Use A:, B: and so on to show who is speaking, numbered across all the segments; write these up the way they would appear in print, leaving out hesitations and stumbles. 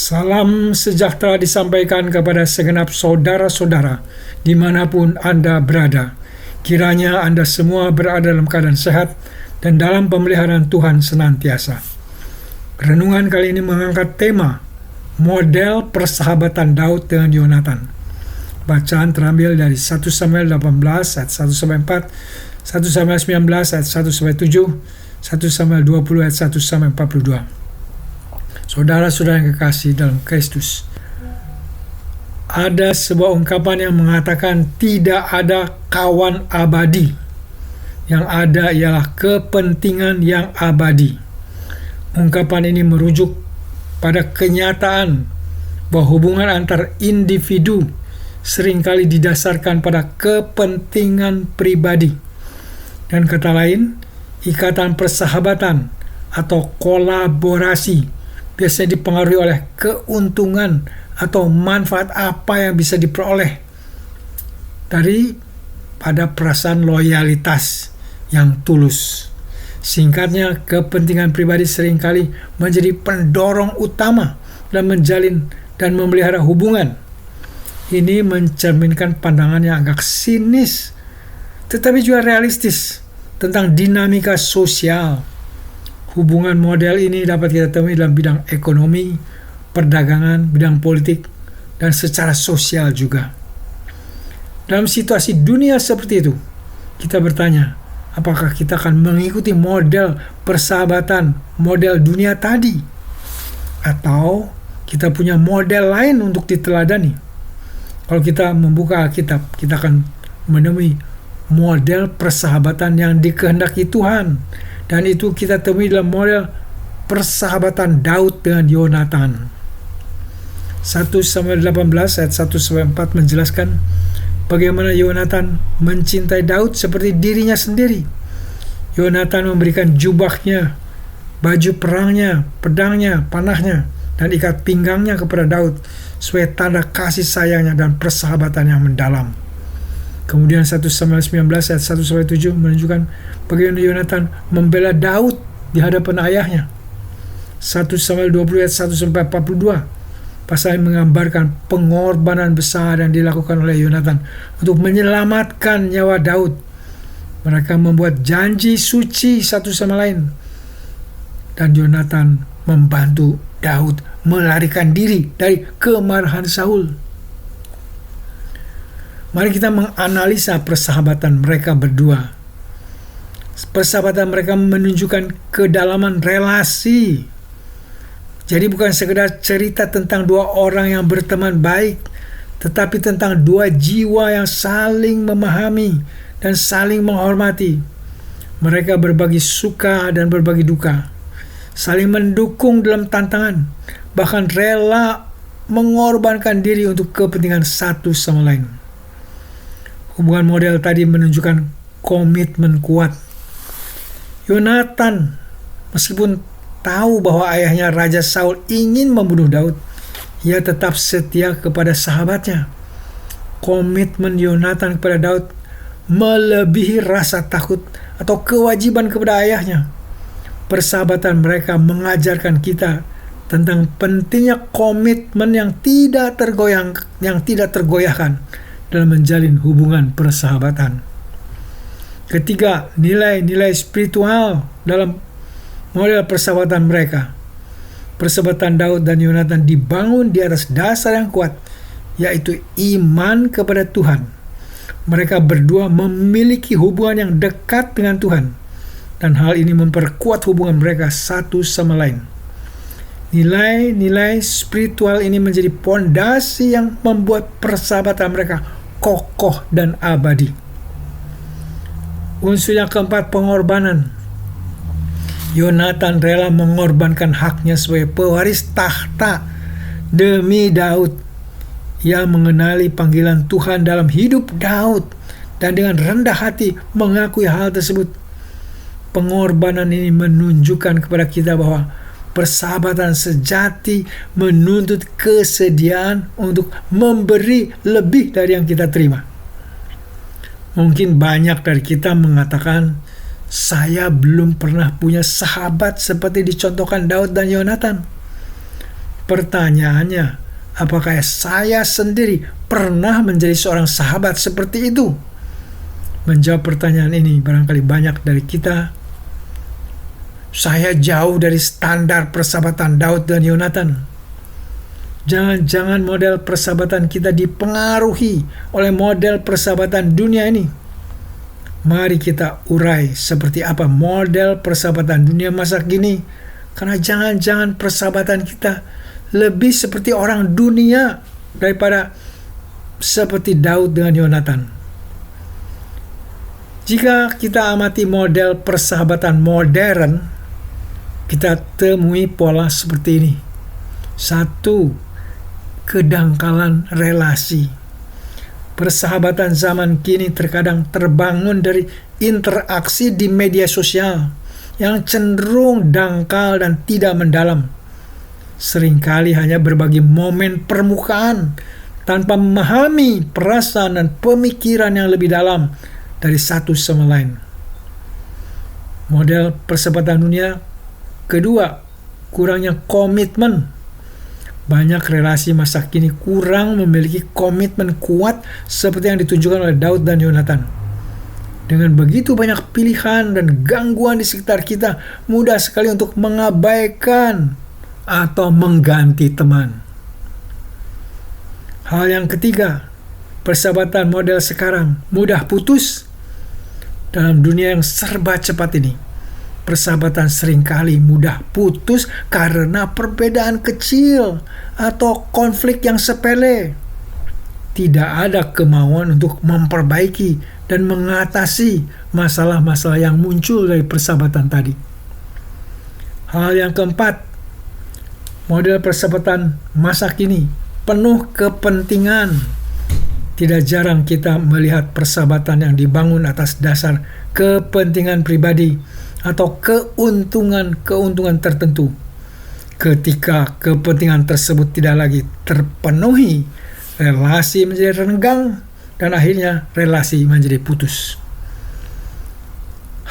A: Salam sejahtera disampaikan kepada segenap saudara-saudara dimanapun Anda berada. Kiranya Anda semua berada dalam keadaan sehat dan dalam pemeliharaan Tuhan senantiasa. Renungan kali ini mengangkat tema model persahabatan Daud dengan Yonatan. Bacaan terambil dari 1 Samuel 18 ayat 1-4, 1 Samuel 19 ayat 1-7, 1 Samuel 20 ayat 1-42. Saudara-saudara yang kekasih dalam Kristus, ada sebuah ungkapan yang mengatakan tidak ada kawan abadi. Yang ada ialah kepentingan yang abadi. Ungkapan ini merujuk pada kenyataan bahwa hubungan antar individu seringkali didasarkan pada kepentingan pribadi. Dan kata lain, ikatan persahabatan atau kolaborasi biasanya dipengaruhi oleh keuntungan atau manfaat apa yang bisa diperoleh dari pada perasaan loyalitas yang tulus. Singkatnya, kepentingan pribadi seringkali menjadi pendorong utama dalam menjalin dan memelihara hubungan. Ini mencerminkan pandangan yang agak sinis tetapi juga realistis tentang dinamika sosial. Hubungan model ini dapat kita temui dalam bidang ekonomi, perdagangan, bidang politik, dan secara sosial juga. Dalam situasi dunia seperti itu, kita bertanya, apakah kita akan mengikuti model persahabatan, model dunia tadi? Atau kita punya model lain untuk diteladani? Kalau kita membuka Alkitab, kita akan menemui model persahabatan yang dikehendaki Tuhan. Dan itu kita temui dalam model persahabatan Daud dengan Yonatan. 1 Samuel 18 ayat 1-4 menjelaskan bagaimana Yonatan mencintai Daud seperti dirinya sendiri. Yonatan memberikan jubahnya, baju perangnya, pedangnya, panahnya, dan ikat pinggangnya kepada Daud sebagai tanda kasih sayangnya dan persahabatan yang mendalam. Kemudian 1 Samuel 19 ayat 1-7 menunjukkan bagaimana Yonatan membela Daud di hadapan ayahnya. 1 Samuel 20 ayat 1-42 pasal yang menggambarkan pengorbanan besar yang dilakukan oleh Yonatan untuk menyelamatkan nyawa Daud. Mereka membuat janji suci satu sama lain. Dan Yonatan membantu Daud melarikan diri dari kemarahan Saul. Mari kita menganalisa persahabatan mereka berdua. Persahabatan mereka menunjukkan kedalaman relasi. Jadi bukan sekedar cerita tentang dua orang yang berteman baik, tetapi tentang dua jiwa yang saling memahami dan saling menghormati. Mereka berbagi suka dan berbagi duka, saling mendukung dalam tantangan, bahkan rela mengorbankan diri untuk kepentingan satu sama lain. Hubungan model tadi menunjukkan komitmen kuat. Yonatan, meskipun tahu bahwa ayahnya Raja Saul ingin membunuh Daud, ia tetap setia kepada sahabatnya. Komitmen Yonatan kepada Daud melebihi rasa takut atau kewajiban kepada ayahnya. Persahabatan mereka mengajarkan kita tentang pentingnya komitmen yang tidak tergoyahkan dalam menjalin hubungan persahabatan. Ketiga, nilai-nilai spiritual dalam model persahabatan mereka. Persahabatan Daud dan Yonatan dibangun di atas dasar yang kuat, yaitu iman kepada Tuhan. Mereka berdua memiliki hubungan yang dekat dengan Tuhan, dan hal ini memperkuat hubungan mereka satu sama lain. Nilai-nilai spiritual ini menjadi pondasi yang membuat persahabatan mereka kokoh dan abadi. Unsur yang keempat, pengorbanan. Yonatan rela mengorbankan haknya sebagai pewaris tahta demi Daud. Ia mengenali panggilan Tuhan dalam hidup Daud dan dengan rendah hati mengakui hal tersebut. Pengorbanan ini menunjukkan kepada kita bahwa persahabatan sejati menuntut kesediaan untuk memberi lebih dari yang kita terima. Mungkin banyak dari kita mengatakan, saya belum pernah punya sahabat seperti dicontohkan Daud dan Yonatan. Pertanyaannya, apakah saya sendiri pernah menjadi seorang sahabat seperti itu? Menjawab pertanyaan ini, barangkali banyak dari kita, saya jauh dari standar persahabatan Daud dan Yonatan. Jangan-jangan model persahabatan kita dipengaruhi oleh model persahabatan dunia ini. Mari kita urai seperti apa model persahabatan dunia masa kini, karena jangan-jangan persahabatan kita lebih seperti orang dunia daripada seperti Daud dengan Yonatan. Jika kita amati model persahabatan modern, kita temui pola seperti ini. 1. Kedangkalan relasi. Persahabatan zaman kini terkadang terbangun dari interaksi di media sosial yang cenderung dangkal dan tidak mendalam. Seringkali hanya berbagi momen permukaan tanpa memahami perasaan dan pemikiran yang lebih dalam dari satu sama lain. Model persahabatan dunia kedua, kurangnya komitmen. Banyak relasi masa kini kurang memiliki komitmen kuat seperti yang ditunjukkan oleh Daud dan Yonatan. Dengan begitu banyak pilihan dan gangguan di sekitar kita, mudah sekali untuk mengabaikan atau mengganti teman. Hal yang ketiga, persahabatan model sekarang mudah putus. Dalam dunia yang serba cepat ini, persahabatan seringkali mudah putus karena perbedaan kecil atau konflik yang sepele. Tidak ada kemauan untuk memperbaiki dan mengatasi masalah-masalah yang muncul dari persahabatan tadi. Hal yang keempat, model persahabatan masa kini penuh kepentingan. Tidak jarang kita melihat persahabatan yang dibangun atas dasar kepentingan pribadi atau keuntungan tertentu. Ketika kepentingan tersebut tidak lagi terpenuhi, relasi menjadi renggang dan akhirnya relasi menjadi putus.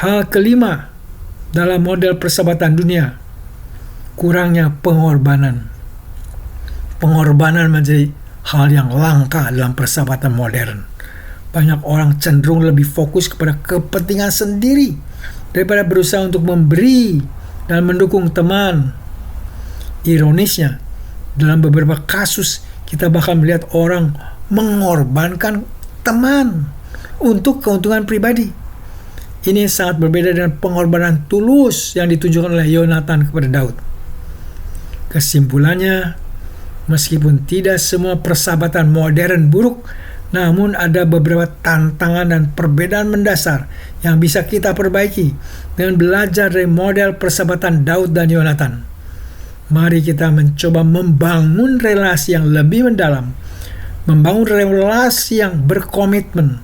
A: Hal kelima dalam model persahabatan dunia, kurangnya pengorbanan. Pengorbanan menjadi hal yang langka dalam persahabatan modern. Banyak orang cenderung lebih fokus kepada kepentingan sendiri daripada berusaha untuk memberi dan mendukung teman. Ironisnya, dalam beberapa kasus kita bahkan melihat orang mengorbankan teman untuk keuntungan pribadi. Ini sangat berbeda dengan pengorbanan tulus yang ditunjukkan oleh Yonatan kepada Daud. Kesimpulannya, meskipun tidak semua persahabatan modern buruk, namun ada beberapa tantangan dan perbedaan mendasar yang bisa kita perbaiki dengan belajar dari model persahabatan Daud dan Yonatan. Mari kita mencoba membangun relasi yang lebih mendalam, membangun relasi yang berkomitmen,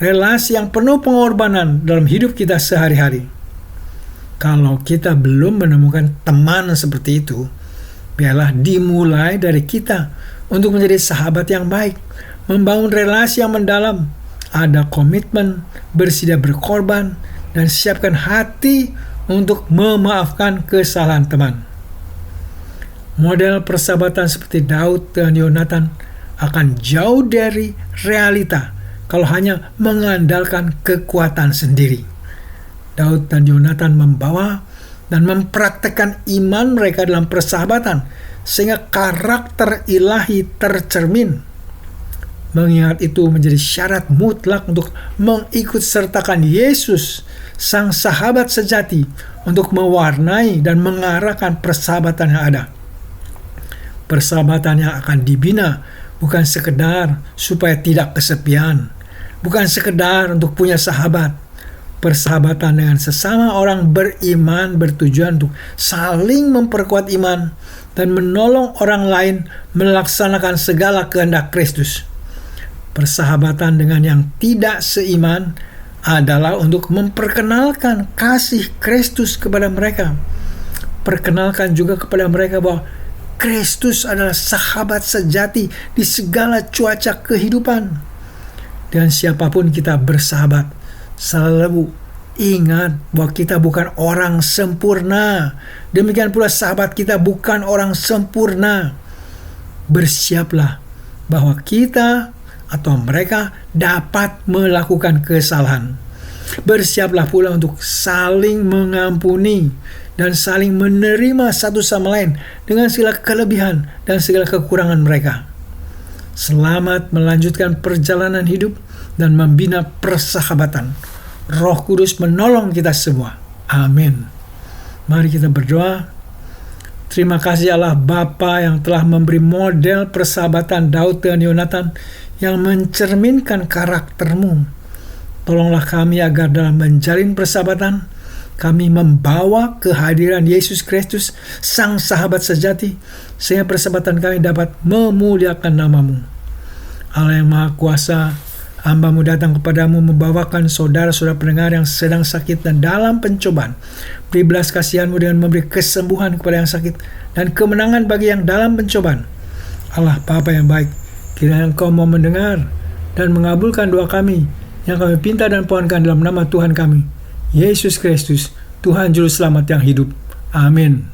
A: relasi yang penuh pengorbanan dalam hidup kita sehari-hari. Kalau kita belum menemukan teman seperti itu, biarlah dimulai dari kita untuk menjadi sahabat yang baik, membangun relasi yang mendalam, ada komitmen, bersedia berkorban, dan siapkan hati untuk memaafkan kesalahan teman. Model persahabatan seperti Daud dan Yonatan akan jauh dari realita kalau hanya mengandalkan kekuatan sendiri. Daud dan Yonatan membawa dan mempraktekkan iman mereka dalam persahabatan sehingga karakter ilahi tercermin. Mengingat itu menjadi syarat mutlak untuk mengikutsertakan Yesus, sang sahabat sejati, untuk mewarnai dan mengarahkan persahabatan yang ada. Persahabatan yang akan dibina bukan sekedar supaya tidak kesepian, bukan sekedar untuk punya sahabat. Persahabatan dengan sesama orang beriman bertujuan untuk saling memperkuat iman dan menolong orang lain melaksanakan segala kehendak Kristus. Persahabatan dengan yang tidak seiman adalah untuk memperkenalkan kasih Kristus kepada mereka. Perkenalkan juga kepada mereka bahwa Kristus adalah sahabat sejati di segala cuaca kehidupan. Dan siapapun kita bersahabat, selalu Ingat bahwa kita bukan orang sempurna. Demikian pula sahabat kita bukan orang sempurna. Bersiaplah bahwa kita atau mereka dapat melakukan kesalahan. Bersiaplah pula untuk saling mengampuni dan saling menerima satu sama lain dengan segala kelebihan dan segala kekurangan mereka. Selamat melanjutkan perjalanan hidup dan membina persahabatan. Roh Kudus menolong kita semua. Amin. Mari kita berdoa. Terima kasih Allah Bapa yang telah memberi model persahabatan Daud dan Yonatan yang mencerminkan karakter-Mu. Tolonglah kami agar dalam menjalin persahabatan, kami membawa kehadiran Yesus Kristus, Sang Sahabat sejati, sehingga persahabatan kami dapat memuliakan nama-Mu. Allah yang Maha Kuasa, hamba-Mu datang kepadamu membawakan saudara-saudara pendengar yang sedang sakit dan dalam pencobaan. Beri belas kasihan-Mu dengan memberi kesembuhan kepada yang sakit dan kemenangan bagi yang dalam pencobaan. Allah Bapa yang baik, kiranya Engkau mau mendengar dan mengabulkan doa kami yang kami pinta dan pohonkan dalam nama Tuhan kami, Yesus Kristus, Tuhan Juru Selamat yang hidup. Amin.